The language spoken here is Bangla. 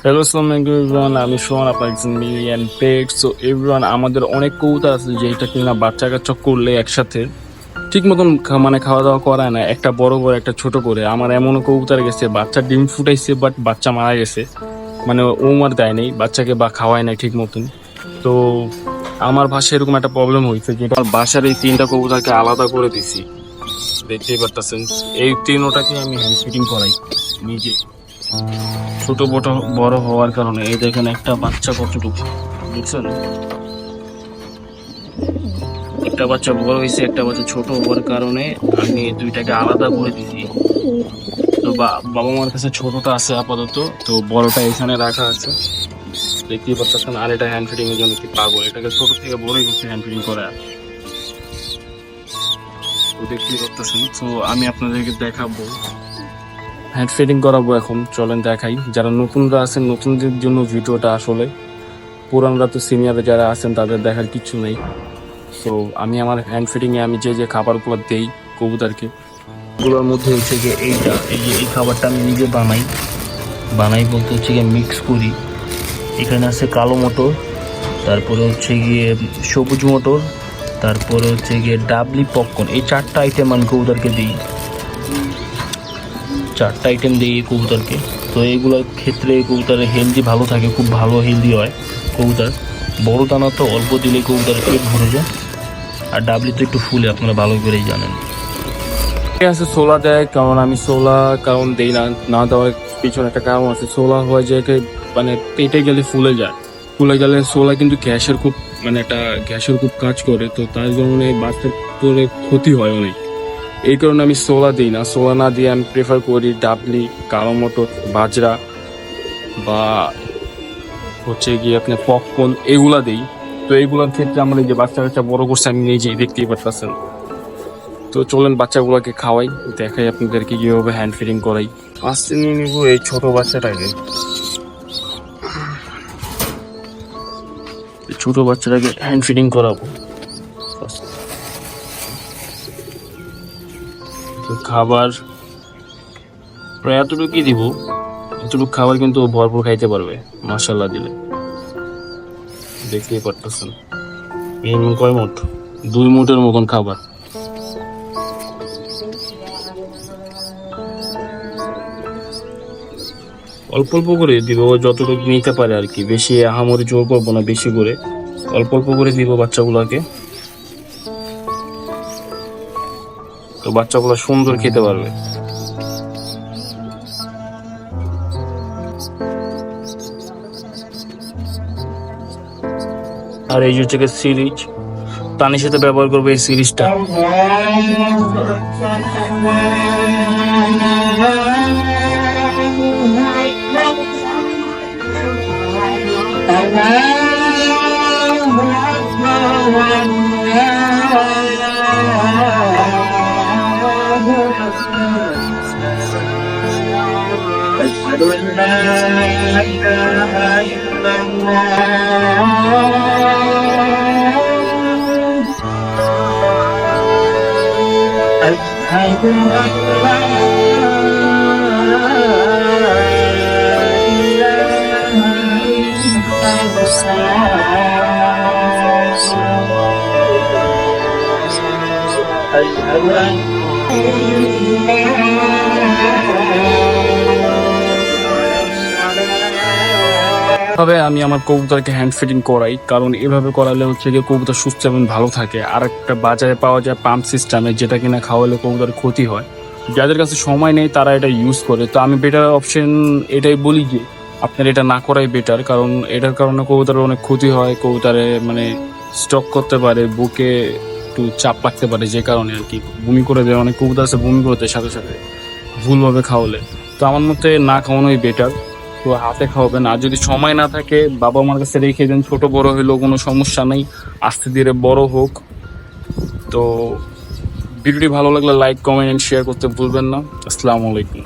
হ্যালো আসসালামু আলাইকুম এভরিওয়ান, আমি সোহান, আপনার একজন মিলিয়ন পেট। সো এভরিওয়ান, আমাদের অনেক কবুতর আছে যেটা কিনা বাচ্চা কাচ্চা করলে একসাথে ঠিক মতন মানে খাওয়া দাওয়া করায় না, একটা বড় করে একটা ছোট করে। আমার এমনও কবুতর গেছে বাচ্চা ডিম ফুটাইছে বাট বাচ্চা মারা গেছে, মানে ওমার দেয় নাই বাচ্চাকে বা খাওয়ায় নাই ঠিক মতন। তো আমার বাসায় এরকম একটা প্রবলেম হয়েছে যে আমার বাসার এই তিনটা কবুতরকে আলাদা করে দিছি, দেখতেই পারতেছেন। এই তিনোটাকে আমি হ্যান্ড ফিটিং করাই নিজে, ছোট বড় হওয়ার কারণে। এই দেখেন একটা বাচ্চা কতটুকু, বুঝছেন? একটা বাচ্চা বড় হয়েছে, একটা বাচ্চা ছোট হওয়ার কারণে আমি দুইটাকে আলাদা করে দিছি। তো বাবা মার কাছে ছোটটা আছে আপাতত, তো বড়টা এখানে রাখা আছে, দেখতেই পাচ্ছেন। আর এটা হ্যান্ড ফিটিং এর জন্য কি পাগল, এটাকে ছোট থেকে বড়ই করছে হ্যান্ড ফিটিং করা, তো দেখতেই পাচ্ছেন। তো আমি আপনাদেরকে দেখাবো, হ্যান্ড ফিটিং করাবো এখন, চলেন দেখাই। যারা নতুনরা আছেন নতুনদের জন্য ভিডিওটা, আসলে পুরানরা তো সিনিয়র যারা আছেন তাদের দেখার কিছু নেই। তো আমি আমার হ্যান্ড ফিটিংয়ে আমি যে খাবারগুলো দেই কবুতরকে, এগুলোর মধ্যে হচ্ছে গিয়ে এই খাবারটা আমি নিজে বানাই বলতে হচ্ছে গিয়ে মিক্স করি। এখানে আছে কালো মটর, তারপরে হচ্ছে গিয়ে সবুজ মটর, তারপরে হচ্ছে গিয়ে ডাবলি পপকর্ন। এই চারটা আইটেম আমি কবুতরকে দিই, চারটা আইটেম দিই কবুতরকে। তো এইগুলোর ক্ষেত্রে কবুতরের হেলদি ভালো থাকে, খুব ভালো হেলদি হয় কবুতর। বড় দানা তো অল্প দিলে কবুতরের পেট ভরে যায়, আর ডাবলি তো একটু ফুলে, আপনারা ভালো করেই জানেন। ঠিক আছে, সোলা দেয়, কারণ আমি সোলা কারণ দেই না দেওয়ার পিছনে একটা কারণ আছে। সোলা হয় যে মানে পেটে গেলে ফুলে গেলে সোলা কিন্তু গ্যাসের খুব কাজ করে, তো তার কারণে বাচ্চার পরে ক্ষতি হয় অনেক। এই কারণে আমি সোলা দিই না, সোলা না দিয়ে আমি প্রেফার করি ডাবলি, কালো মটর, বাজরা বা হচ্ছে গিয়ে আপনার পপকর্ন, এগুলা দিই। তো এইগুলোর ক্ষেত্রে আমার এই যে বাচ্চা কাচ্চা বড় করছে আমি নিজেই, দেখতেই পারতেছেন। তো চলেন বাচ্চাগুলোকে খাওয়াই, দেখাই আপনাদেরকে কিভাবে হ্যান্ড ফিডিং করাই। আস্তে নিয়ে নিব এই ছোট বাচ্চাটাকে, হ্যান্ড ফিডিং করাবো। তো খাবার প্রায় এতটুকুই দিব, এতটুকু খাবার কিন্তু ভরপুর খাইতে পারবে মাশাআল্লাহ দিলে, দেখতেই পারতেছেন। মিনিমাম কয় মুঠ, 2 মুঠের মতন খাবার। অল্প অল্প করে দিব, যতটুকু নিতে পারে আর কি, বেশি আহামরি জোর করবো না বেশি করে, অল্প অল্প করে দিব বাচ্চাগুলোকে। তো বাচ্চাগুলো সুন্দর খেতে পারবে। আর এই যে হচ্ছে সিরিজ, পানির সাথে ব্যবহার করবো এই সিরিজটা। أشهد أن لا إله إلا الله أشهد أن لا إله إلا الله أشهد أن তবে আমি আমার কবুতরকে হ্যান্ড ফিডিং করাই, কারণ এভাবে করালে হচ্ছে গিয়ে কবুতর সুস্থ এবং ভালো থাকে। আর একটা বাজারে পাওয়া যায় পাম্প সিস্টেমে, যেটা কিনা খাওয়ালে কবুতর ক্ষতি হয়। যাদের কাছে সময় নেই তারা এটা ইউজ করে, তো আমি বেটার অপশন এটাই বলি যে আপনার এটা না করাই বেটার, কারণ এটার কারণে কবুতরের অনেক ক্ষতি হয়। কবুতরে মানে স্ট্রোক করতে পারে, বুকে একটু চাপ লাগতে পারে, যে কারণে আর কি বমি করে দেয়। অনেক কবুতর আছে বমি করতে সাথে সাথে ভুলভাবে খাওয়ালে। তো আমার মতে না খাওয়ানোই বেটার। তো হাতে খাওয়াবেন, আর যদি সময় না থাকে বাবা মার কাছে রেখে দেন, ছোট বড় হইলেও কোনো সমস্যা নেই, আস্তে ধীরে বড় হোক। তো ভিডিওটি ভালো লাগলে লাইক, কমেন্ট এন্ড শেয়ার করতে ভুলবেন না। আসসালামু আলাইকুম।